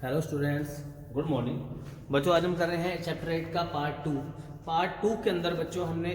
Hello students, good morning. बच्चों, आज हम कर रहे हैं चैप्टर 8 का पार्ट टू के अंदर बच्चों हमने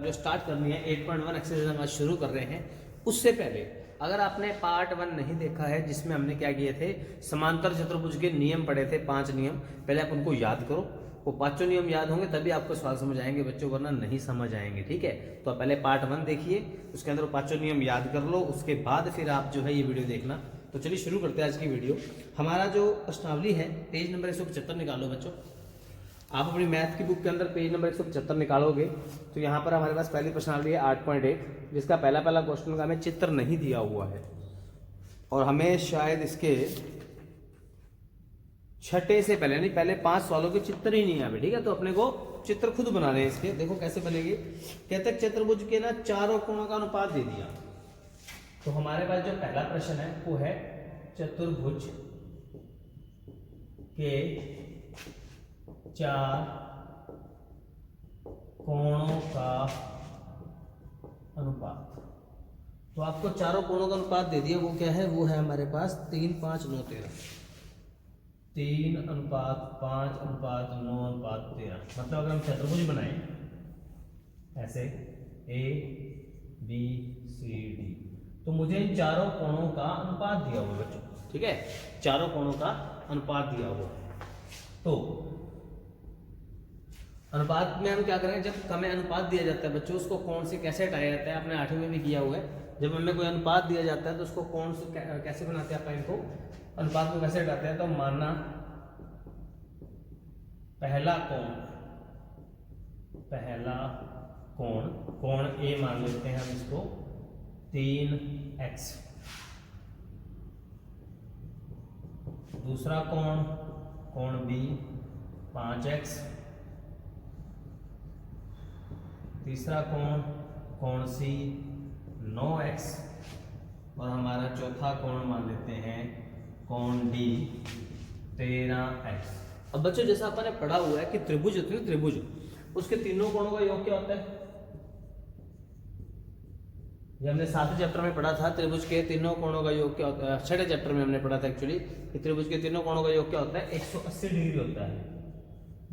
जो स्टार्ट करनी है 8.1 एक्सरसाइज हम आज शुरू कर रहे हैं। उससे पहले अगर आपने पार्ट 1 नहीं देखा है जिसमें हमने क्या किए थे, समांतर चतुर्भुज के नियम पढ़े थे, 5 नियम। पहले आप उनको याद करो, वो पांचों नियम याद होंगे तभी आपको सवाल समझ आएंगे बच्चों, वरना नहीं समझ आएंगे। ठीक है, तो आप पहले पार्ट 1 देखिए, उसके अंदर वो पांचों नियम याद कर लो, उसके बाद फिर आप जो है ये वीडियो देखना। तो चलिए शुरू करते हैं आज की वीडियो। हमारा जो प्रश्नावली है पेज नंबर 175 निकालो बच्चों। आप अपनी मैथ की बुक के अंदर पेज नंबर 175 निकालोगे तो यहाँ पर हमारे पास पहली प्रश्नावली है 8.1, जिसका पहला क्वेश्चन का हमें चित्र नहीं दिया हुआ है और हमें शायद इसके छठे से पहले यानी पहले 5 सवालों के चित्र ही नहीं आवे। ठीक है, तो अपने को चित्र खुद बनाने हैं इसके। देखो कैसे बनेंगे। कहते हैं चतुर्भुज के ना चारों कोणों का अनुपात दे दिया। तो हमारे पास जो पहला प्रश्न है वो है चतुर्भुज के 4 कोणों का अनुपात। तो आपको चारों कोणों का अनुपात दे दिया, वो क्या है, वो है हमारे पास 3, 5, 9, 13। 3 अनुपात 5 अनुपात 9 अनुपात 13। मतलब अगर हम चतुर्भुज बनाएं ऐसे A B C D, तो मुझे इन चारों कोणों का अनुपात दिया हुआ बच्चों। ठीक है, चारों कोणों का अनुपात दिया हुआ। तो अनुपात में हम क्या करेंगे, जब हमें अनुपात दिया जाता है बच्चों, उसको कोण से कैसे हटाया जाता है, आपने 8वीं में भी किया हुआ है। जब हमें कोई अनुपात दिया जाता है तो उसको कोण से कैसे बनाते हैं, आप इनको अनुपात को कैसे हटाते हैं। तो मानना पहला कोण A मान लेते हैं हम इसको 3x, दूसरा कोण B 5x, तीसरा कोण C 9x और हमारा चौथा कोण मान लेते हैं कोण D 13x। अब बच्चों जैसा अपन ने पढ़ा हुआ है कि त्रिभुज होते हैं, त्रिभुज उसके तीनों कोणों का योग क्या होता है। ये हमने 7वें चैप्टर में पढ़ा था, त्रिभुज के तीनों कोणों का योग क्या होता है। 6वें चैप्टर में हमने पढ़ा था एक्चुअली कि त्रिभुज के तीनों कोणों का योग क्या होता है, 180 डिग्री होता है।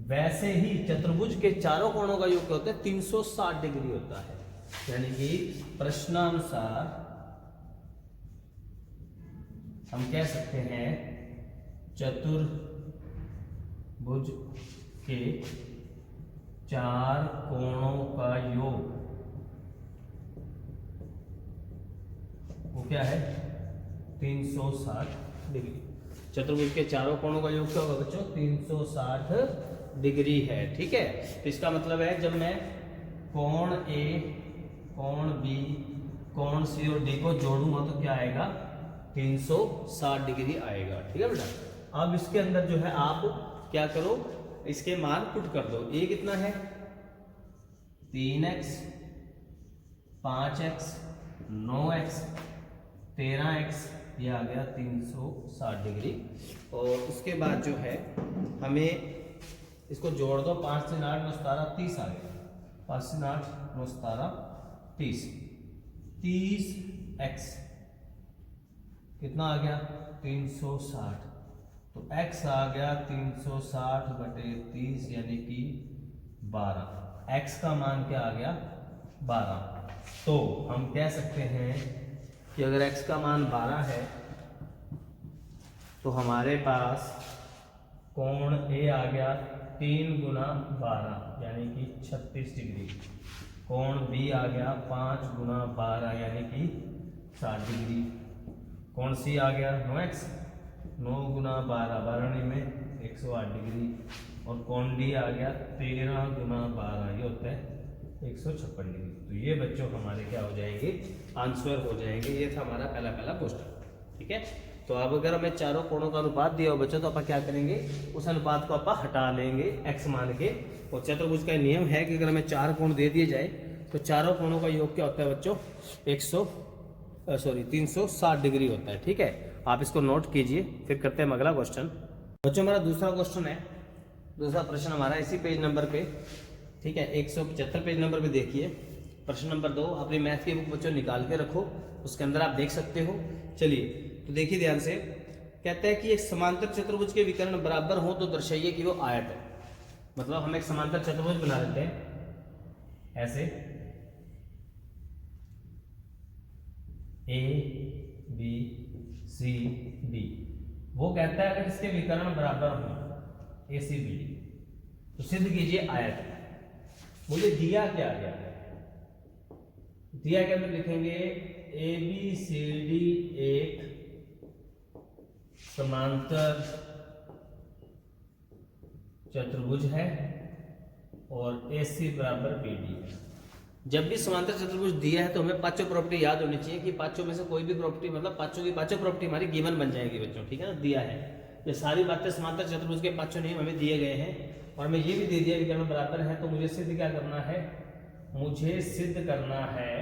वैसे ही चतुर्भुज के चारों कोणों का योग क्या होता है, 360 डिग्री होता है। यानी कि प्रश्नानुसार हम कह सकते हैं चतुर्भुज के 4 कोणों का योग वो क्या है, 360 डिग्री। चतुर्भुज के चारों कोणों का योग क्या होगा बच्चों, 360 डिग्री है। ठीक है, तो इसका मतलब है जब मैं कोण A, कोण B, कोण C और D को जोड़ूंगा तो क्या आएगा, 360 डिग्री आएगा। ठीक है बेटा। अब इसके अंदर जो है आप क्या करो, इसके मान पुट कर दो। A कितना है, 3x, 5x, 9x, 13x, ये आ गया 360 डिग्री। और उसके बाद जो है हमें इसको जोड़ दो, 5 से 8 9 17 30 आ गया। 5 से 8 9 17 30, 30x कितना आ गया, 360। तो x आ गया 360 बटे 30 यानी कि 12। x का मान क्या आ गया, 12। तो हम कह सकते हैं कि अगर x का मान 12 है तो हमारे पास कोण A आ गया 3 गुना 12 यानी कि 36 डिग्री। कोण B आ गया 5 गुना 12 यानी कि 60 डिग्री। कोण C आ गया 9x, 9 गुना 12 12 में 108 डिग्री। और कोण D आ गया 13 गुना 12, ये होता है 156 डिग्री। तो ये बच्चों हमारे क्या हो जाएंगे, आंसर हो जाएंगे। ये था हमारा पहला क्वेश्चन। ठीक है, तो अब अगर हमें चारों कोणों का अनुपात दिया हो बच्चों तो आप क्या करेंगे, उस अनुपात को आप हटा लेंगे x मान के। और चतुर्भुज का नियम है कि अगर हमें 4 कोण दे दिए जाए तो चारों कोणों का योग क्या होता है बच्चों, 360 डिग्री होता है। ठीक है, आप इसको नोट कीजिए। फिर करते हैं अगला क्वेश्चन। बच्चों हमारा दूसरा क्वेश्चन है, दूसरा प्रश्न हमारा इसी पेज नंबर पे, ठीक है, 175 पेज नंबर पे देखिए। प्रश्न नंबर 2 अपनी मैथ की बुक बच्चों निकाल के रखो, उसके अंदर आप देख सकते हो। चलिए तो देखिए ध्यान से, कहते हैं कि एक समांतर चतुर्भुज के विकर्ण बराबर हो तो दर्शाइए कि वो आयत है। मतलब हम एक समांतर चतुर्भुज बना लेते हैं ऐसे, ए बी सी डी। वो कहता है अगर इसके विकर्ण बराबर हो ए सी बी डी तो सिद्ध कीजिए आयत है। मुझे दिया क्या गया है, दिया क्या में लिखेंगे ए बी सी डी एक समांतर चतुर्भुज है और ए सी बराबर बी डी है। जब भी समांतर चतुर्भुज दिया है तो हमें पांचों प्रॉपर्टी याद होनी चाहिए कि पांचों में से कोई भी प्रॉपर्टी, मतलब पांचों की पांचों प्रॉपर्टी हमारी गिवन बन जाएगी बच्चों, ठीक है ना। दिया है, ये सारी बातें समांतर चतुर्भुज के पांचों नियम हमें दिए गए हैं और हमें ये भी दे दिया विकर्ण बराबर है। तो मुझे सिद्ध क्या करना है, मुझे सिद्ध करना है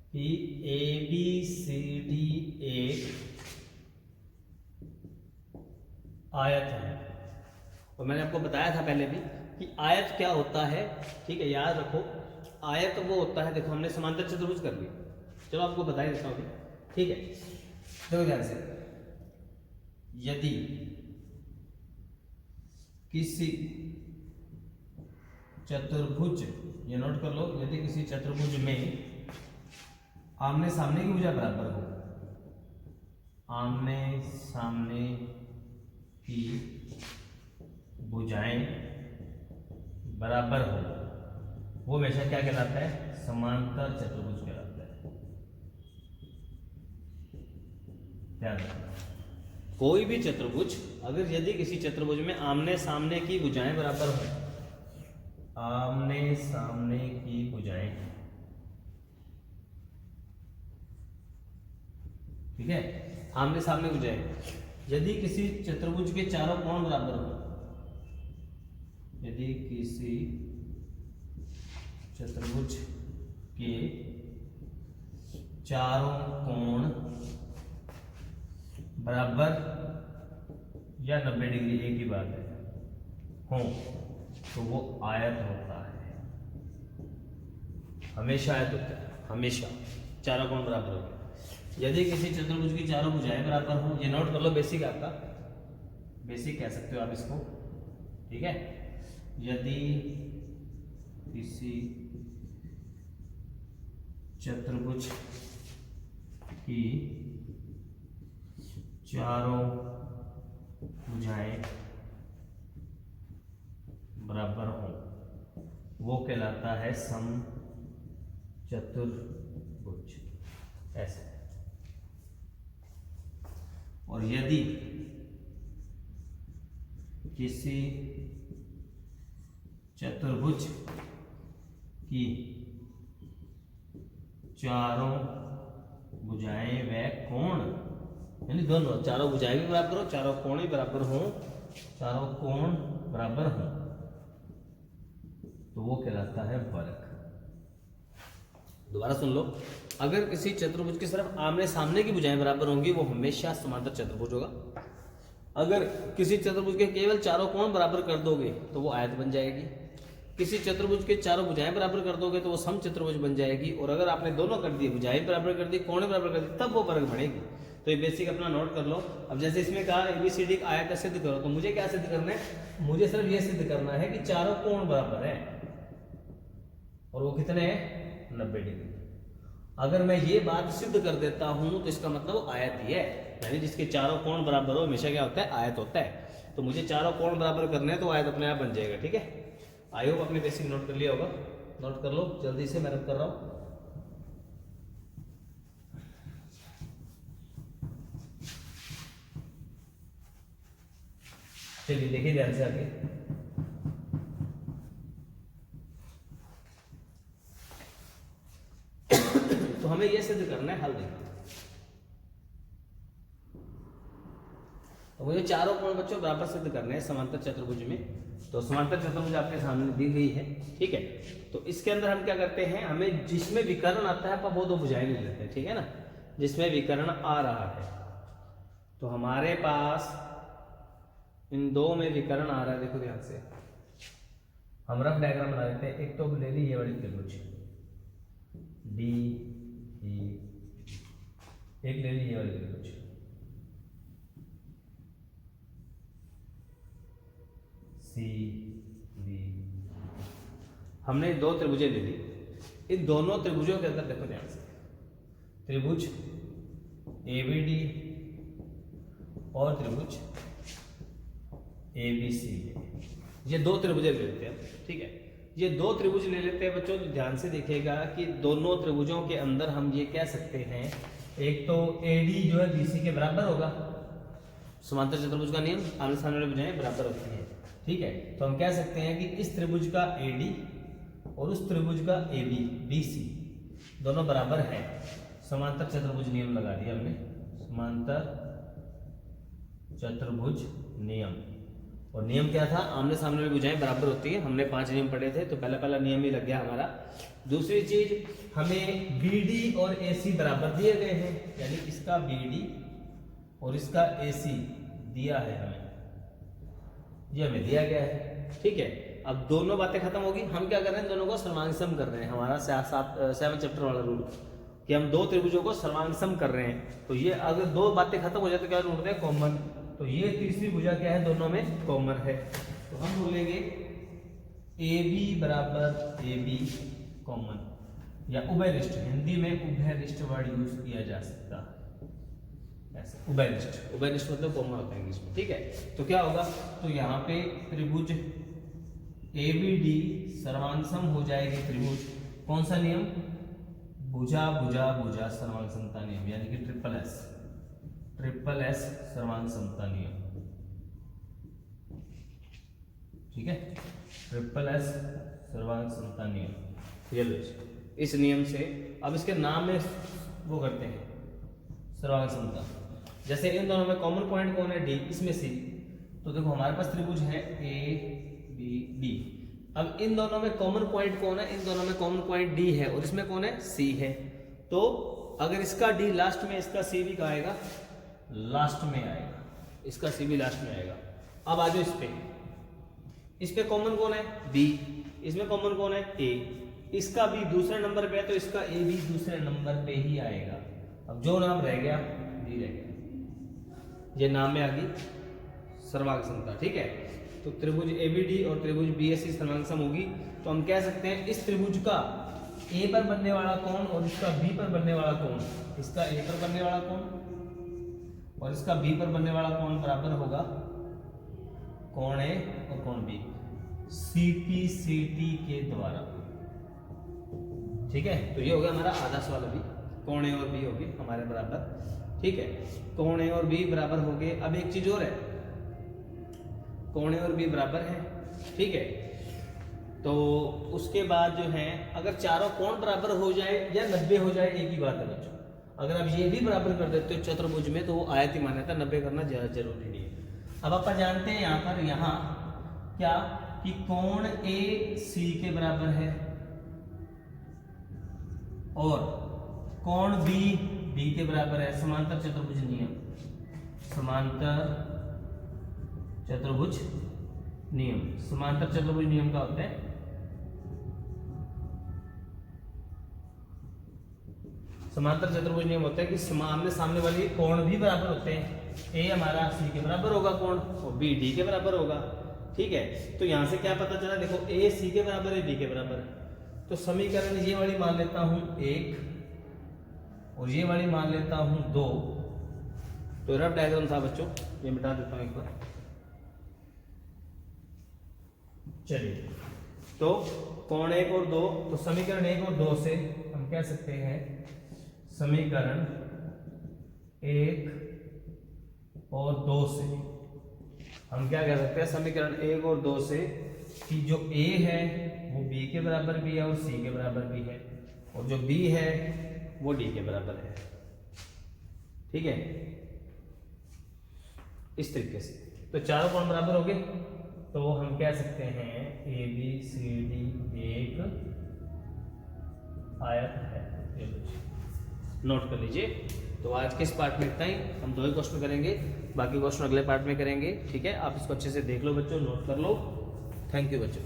कि ए बी सी डी एक आयत है। और मैंने आपको बताया था पहले भी कि आयत क्या होता है, ठीक है, याद रखो। आयत वो होता है, देखो हमने समांतर चतुर्भुज कर लिया, चलो आपको बता देता हूँ, ठीक है। देखो ध्यान से, यदि किसी चतुर्भुज, ये नोट कर लो, यदि किसी चतुर्भुज में आमने सामने की भुजा बराबर हो, आमने सामने की भुजाएं बराबर हो, वो हमेशा क्या कहलाता है, समांतर चतुर्भुज कहलाता है। ध्यान रखना, कोई भी चतुर्भुज अगर यदि किसी चतुर्भुज में आमने सामने की भुजाएं बराबर हो, आमने सामने की भुजाएं, ठीक है, आमने सामने भुजाएं, यदि किसी चतुर्भुज के चारों कोण बराबर हो, यदि किसी चतुर्भुज के चारों कोण बराबर या 90 डिग्री, एक ही बात है, हो तो वो आयत होता है। हमेशा आयत होता है, हमेशा चारों कोण बराबर होते हैं। यदि किसी चतुर्भुज की चारों भुजाएं बराबर हो, ये नोट कर लो, बेसिक आपका, बेसिक कह सकते हो आप इसको, ठीक है। यदि किसी चतुर्भुज की चारों भुजाएं बराबर हो, वो कहलाता है सम चतुर्भुज, ऐसे। और यदि किसी चतुर्भुज की चारों भुजाएं व कोण, यानी दोनों, चारों भुजाएं भी बराबर हो, चारों कोण भी बराबर हो, चारों कोण बराबर हो, तो वो कहलाता है वर्ग। दोबारा सुन लो, अगर किसी चतुर्भुज के सिर्फ आमने सामने की भुजाएं बराबर होंगी, वो हमेशा समांतर चतुर्भुज होगा। अगर किसी चतुर्भुज के केवल चारों कोण बराबर कर दोगे तो वो आयत बन जाएगी। किसी चतुर्भुज के चारों भुजाएं बराबर कर दोगे तो वो सम चतुर्भुज बन जाएगी। और अगर आपने दोनों कर दिए, भुजाएं बराबर कर दी, कोण बराबर कर दी, तब वो वर्ग बनेगी। तो ये बेसिक अपना नोट कर लो। अब जैसे इसमें कहा ABCD का आयत सिद्ध करो, तो मुझे क्या सिद्ध करना है, मुझे सिर्फ ये सिद्ध करना है कि चारों कोण बराबर है और वो कितने हैं, 90 डिग्री। अगर मैं ये बात सिद्ध कर देता हूं तो इसका मतलब आयत ही है, यानी जिसके चारों कोण बराबर हो हमेशा क्या होता है, आयत होता है। तो मुझे चारों कोण बराबर करने हैं तो आयत अपने आप बन जाएगा, ठीक है। आई होप आपने बेसिक नोट कर लिया होगा, नोट कर लो जल्दी से, मेहनत कर रहा हूं। चलिए देखिए ध्यान से आगे, तो हमें यह सिद्ध करना है, हल देखना। तो मुझे चारों कोण बच्चों बराबर सिद्ध करने हैं समांतर चतुर्भुज में। तो समांतर चतुर्भुज आपके सामने दी गई है, ठीक है। तो इसके अंदर हम क्या करते हैं, हमें जिसमें विकर्ण आता है आप वो दो भुजाएं ले लेते हैं, ठीक है ना। जिसमें विकर्ण आ रहा है तो हमारे पास इन दो में विकर्ण आ रहा है, देखो ध्यान से, हम रफ डायग्राम बना लेते हैं। एक तो ले ली ये वाली त्रिभुज DE, एक ले ली ये वाली त्रिभुज सी बी। हमने दो त्रिभुजें ले ली, इन दोनों त्रिभुजों के अंदर देखो ध्यान से, त्रिभुज ABD और त्रिभुज ABC, ये दो त्रिभुज ले लेते हैं, ठीक है। ये दो त्रिभुज ले लेते हैं बच्चों, तो ध्यान से देखिएगा कि दोनों त्रिभुजों के अंदर हम ये कह सकते हैं, एक तो AD जो है BC के बराबर होगा, समांतर चतुर्भुज का नियम, आमने सामने वाली भुजाएं बराबर होती हैं, ठीक है। तो हम कह सकते हैं कि इस त्रिभुज का AD और उस त्रिभुज का AB BC दोनों बराबर है, समांतर चतुर्भुज नियम लगा दिया हमने, समांतर चतुर्भुज नियम। और नियम क्या था, आमने सामने वाली भुजाएं बराबर होती है, हमने 5 नियम पढ़े थे, तो पहला नियम ही लग गया हमारा। दूसरी चीज, हमें BD और AC बराबर दिए गए हैं, यानी इसका BD और इसका AC दिया है हमें, ये हमें दिया गया है, ठीक है। अब दोनों बातें खत्म होगी, हम क्या कर रहे हैं, दोनों को सर्वांग सम कर रहे हैं, हमारा 7 चैप्टर वाला रूल कि हम दो त्रिभुजों को सर्वांग सम कर रहे हैं। तो ये अगर दो बातें खत्म हो जाए तो क्या ढूंढते हैं, कॉमन। तो ये तीसरी भुजा क्या है, दोनों में कॉमन है, तो हम बोलेंगे AB बराबर AB कॉमन, या उभयनिष्ठ, हिंदी में उभयनिष्ठ वर्ड यूज किया जा सकता है, ऐसे उभयनिष्ठ। उभयनिष्ठ मतलब कॉमन होता है इंग्लिश में, ठीक है। तो क्या होगा, तो यहाँ पे त्रिभुज ABD सर्वांग सम हो जाएगी त्रिभुज, कौन सा नियम, भुजा भुजा भुजा सर्वांग समता नियम, यानी कि ट्रिपल एस सर्वांग समता नियम, ठीक है, ट्रिपल एस सर्वांग समता नियम। ये लो, इस नियम से अब इसके नाम में वो करते हैं सर्वांग समता। जैसे इन दोनों में कॉमन पॉइंट कौन है, D, इसमें C। तो देखो हमारे पास त्रिभुज है ABD, अब इन दोनों में कॉमन पॉइंट कौन है, इन दोनों में कॉमन पॉइंट D है, और इसमें कौन है, C है। तो अगर इसका D लास्ट में, इसका C भी कहाँ आएगा, लास्ट में आएगा, इसका C भी लास्ट में आएगा। अब आ जाओ इस पे कॉमन कौन है, B, इसमें कॉमन कौन है, A, इसका B दूसरे नंबर पे है, तो इसका A भी दूसरे नंबर पे ही आएगा। अब जो नाम रह गया, D रह गया, ये नाम में आ गई सर्वांग समता, ठीक है। तो त्रिभुज ABD और त्रिभुज BAC सर्वांग सम होगी, तो हम कह सकते हैं इस त्रिभुज का A पर बनने वाला कोण और इसका B पर बनने वाला कोण, इसका A पर बनने वाला कोण और इसका B पर बनने वाला कोण बराबर होगा कोण A और कोण B CPCT के द्वारा, ठीक है। तो ये हो गया हमारा आधा सवाल, अभी कोण A और B हो गए हमारे बराबर, ठीक है। कोण A और B बराबर हो गए। अब एक चीज और है, कोण A और B बराबर है, ठीक है। तो उसके बाद जो है, अगर चारों कोण बराबर हो जाए या 90 हो जाए, एक ही बात है बच्चों। अगर आप ये भी बराबर कर देते हो चतुर्भुज में, तो वो आयत ही मान्यता, 90 करना जरूरी नहीं है। अब आप जानते हैं यहाँ क्या कि कोण A C के बराबर है और कोण B D के बराबर है, समांतर चतुर्भुज नियम, समांतर चतुर्भुज नियम। समांतर चतुर्भुज नियम का होता है, समांतर चतुर्भुज नियम होता है कि आमने सामने वाली कोण भी बराबर होते हैं, A हमारा C के बराबर होगा कोण और B D के बराबर होगा, ठीक है। तो यहां से क्या पता चला, देखो A C के बराबर है, D के बराबर है, तो समीकरण ये वाली मान लेता हूं 1 और ये वाली मान लेता हूं 2। तो रफ डायग्राम था बच्चों, ये मिटा देता हूं एक बार, चलिए। तो कोण 1 और 2, तो समीकरण 1 और 2 से हम कह सकते हैं, समीकरण 1 और 2 से हम क्या कह सकते हैं, समीकरण 1 और 2 से कि जो A है वो B के बराबर भी है और C के बराबर भी है, और जो B है वो D के बराबर है, ठीक है, इस तरीके से। तो चारों कोण बराबर हो गए, तो हम कह सकते हैं ABCD एक आयत है। नोट कर लीजिए। तो आज के इस पार्ट में इतना ही, हम 2 ही क्वेश्चन करेंगे, बाकी क्वेश्चन अगले पार्ट में करेंगे, ठीक है। आप इसको अच्छे से देख लो बच्चों, नोट कर लो। थैंक यू बच्चों।